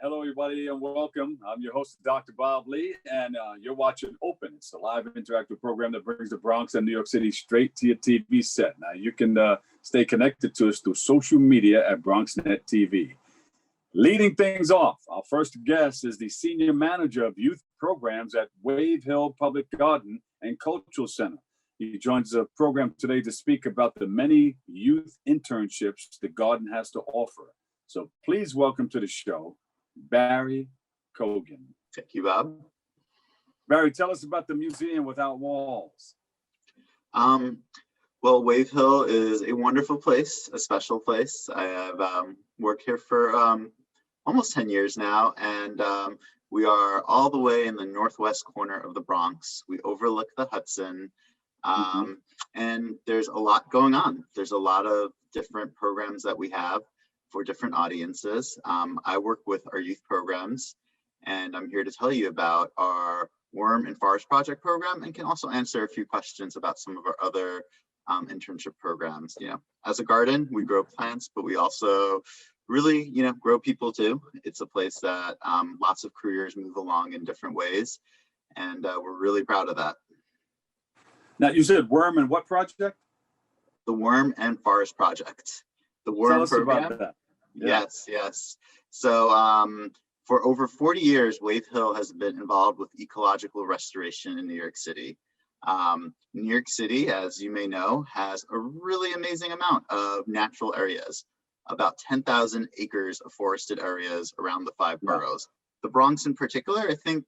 Hello, everybody, and welcome. I'm your host, Dr. Bob Lee, and you're watching Open. It's a live interactive program that brings the Bronx and New York City straight to your TV set. Now, you can stay connected to us through social media at BronxNet TV. Leading things off, our first guest is the Senior Manager of Youth Programs at Wave Hill Public Garden and Cultural Center. He joins the program today to speak about the many youth internships the garden has to offer. So please welcome to the show, Barry Kogan. Thank you, Bob. Barry, tell us about the Museum Without Walls. Well, Wave Hill is a wonderful place, a special place. I have worked here for almost 10 years now, and we are all the way in the northwest corner of the Bronx. We overlook the Hudson, and there's a lot going on. There's a lot of different programs that we have for different audiences. I work with our youth programs, and I'm here to tell you about our Worm and Forest Project program, and can also answer a few questions about some of our other internship programs. You know, as a garden, we grow plants, but we also really, grow people too. It's a place that lots of careers move along in different ways, and we're really proud of that. Now, you said Worm and what project? The Worm and Forest Project. The Worm Tell us program. about that. Yeah. Yes. So for over 40 years, Wave Hill has been involved with ecological restoration in New York City. New York City, as you may know, has a really amazing amount of natural areas, about 10,000 acres of forested areas around the 5 boroughs. The Bronx in particular, I think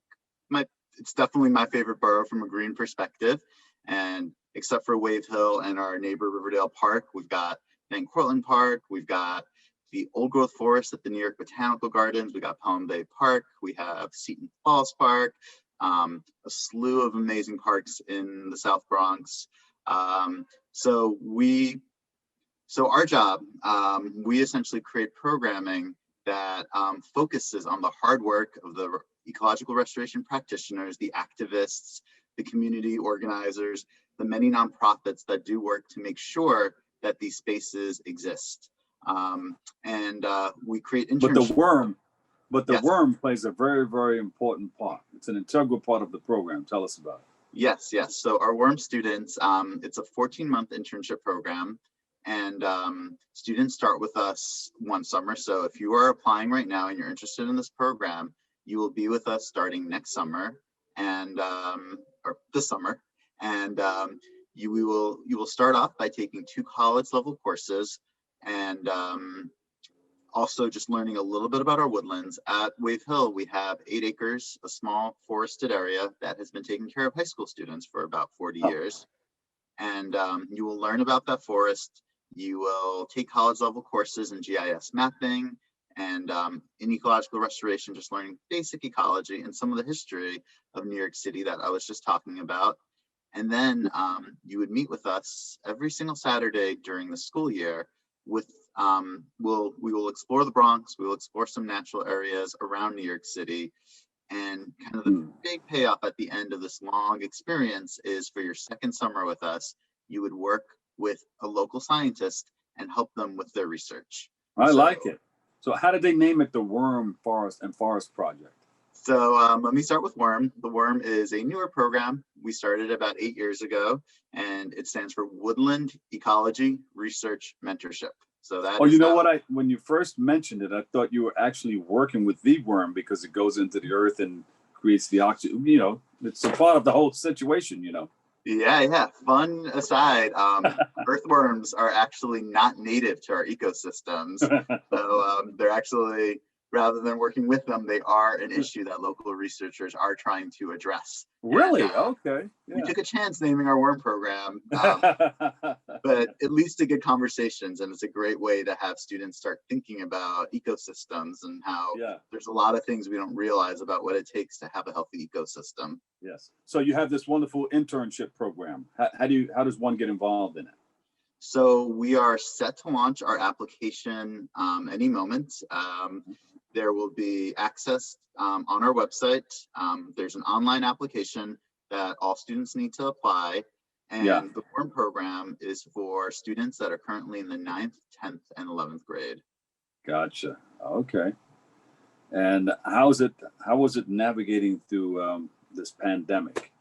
it's definitely my favorite borough from a green perspective. And except for Wave Hill and our neighbor Riverdale Park, we've got Van Cortlandt Park, we've got the old growth forest at the New York Botanical Gardens, we got Palm Bay Park, we have Seton Falls Park, a slew of amazing parks in the South Bronx. So our job, we essentially create programming that focuses on the hard work of the ecological restoration practitioners, the activists, the community organizers, the many nonprofits that do work to make sure that these spaces exist. And we create internships. But the worm plays a very, very important part. It's an integral part of the program. Tell us about it. Yes. So our worm students, it's a 14-month internship program, and students start with us one summer. So if you are applying right now and you're interested in this program, you will be with us starting next summer and or this summer, and you will start off by taking 2 college level courses, and also just learning a little bit about our woodlands. At Wave Hill, we have 8 acres, a small forested area that has been taking care of high school students for about 40 years. And you will learn about that forest. You will take college level courses in GIS mapping and in ecological restoration, just learning basic ecology and some of the history of New York City that I was just talking about. And then you would meet with us every single Saturday during the school year with we will explore the Bronx, we will explore some natural areas around New York City, and kind of the big payoff at the end of this long experience is for your second summer with us, you would work with a local scientist and help them with their research. I like it. So how did they name it the Worm, Forest, and Forest Project? So let me start with Worm. The Worm is a newer program. We started about 8 years ago, and it stands for Woodland Ecology Research Mentorship. So that when you first mentioned it, I thought you were actually working with the worm because it goes into the earth and creates the oxygen. It's a part of the whole situation, Yeah. Fun aside, earthworms are actually not native to our ecosystems. So they're actually, rather than working with them, they are an issue that local researchers are trying to address. Really? And, okay. Yeah. We took a chance naming our worm program, but it leads to good conversations, and it's a great way to have students start thinking about ecosystems and how there's a lot of things we don't realize about what it takes to have a healthy ecosystem. Yes. So you have this wonderful internship program. How does one get involved in it? So we are set to launch our application any moment. There will be access on our website. There's an online application that all students need to apply. And the WORM program is for students that are currently in the 9th, 10th, and 11th grade. Gotcha. Okay. And how was it navigating through this pandemic?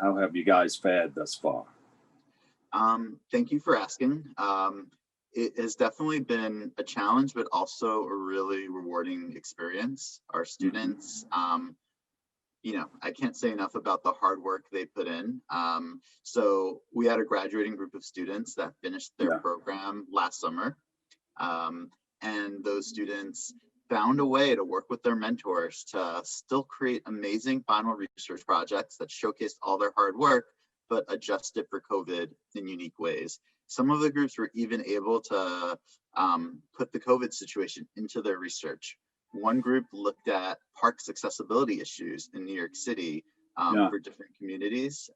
How have you guys fared thus far? Thank you for asking. It has definitely been a challenge, but also a really rewarding experience. Our students, you know, I can't say enough about the hard work they put in. So we had a graduating group of students that finished their program last summer. And those students found a way to work with their mentors to still create amazing final research projects that showcased all their hard work, but adjusted for COVID in unique ways. Some of the groups were even able to put the COVID situation into their research. One group looked at parks accessibility issues in New York City for different communities,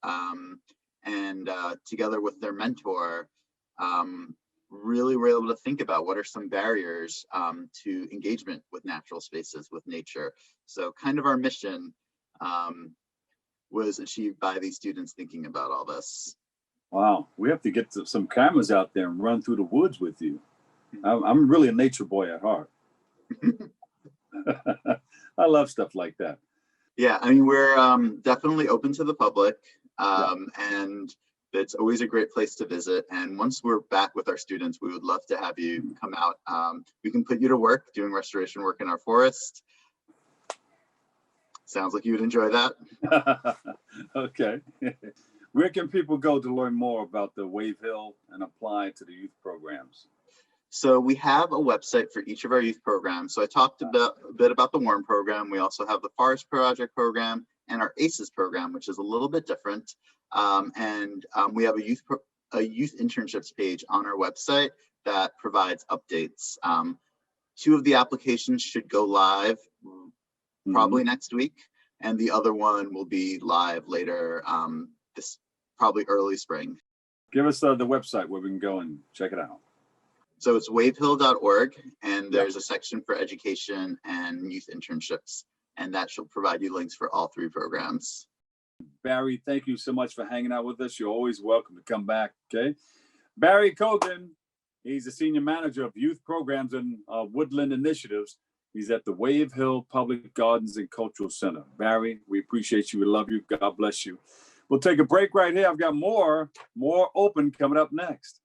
and together with their mentor, really were able to think about what are some barriers to engagement with natural spaces, with nature. So kind of our mission was achieved by these students thinking about all this. Wow, we have to get some cameras out there and run through the woods with you. I'm really a nature boy at heart. I love stuff like that. Yeah, I mean, we're definitely open to the public, and it's always a great place to visit. And once we're back with our students, we would love to have you come out. We can put you to work doing restoration work in our forest. Sounds like you would enjoy that. Okay. Where can people go to learn more about the Wave Hill and apply to the youth programs? So we have a website for each of our youth programs. So I talked a bit about the Worm program. We also have the Forest Project program and our ACES program, which is a little bit different. We have a youth internships page on our website that provides updates. 2 of the applications should go live probably next week, and the other one will be live later this probably early spring. Give us the website where we can go and check it out. So it's wavehill.org, and there's a section for education and youth internships, and that should provide you links for all 3 programs. Barry, thank you so much for hanging out with us. You're always welcome to come back, okay? Barry Kogan, he's the Senior Manager of Youth Programs and Woodland Initiatives. He's at the Wave Hill Public Gardens and Cultural Center. Barry, we appreciate you. We love you. God bless you. We'll take a break right here. I've got more open coming up next.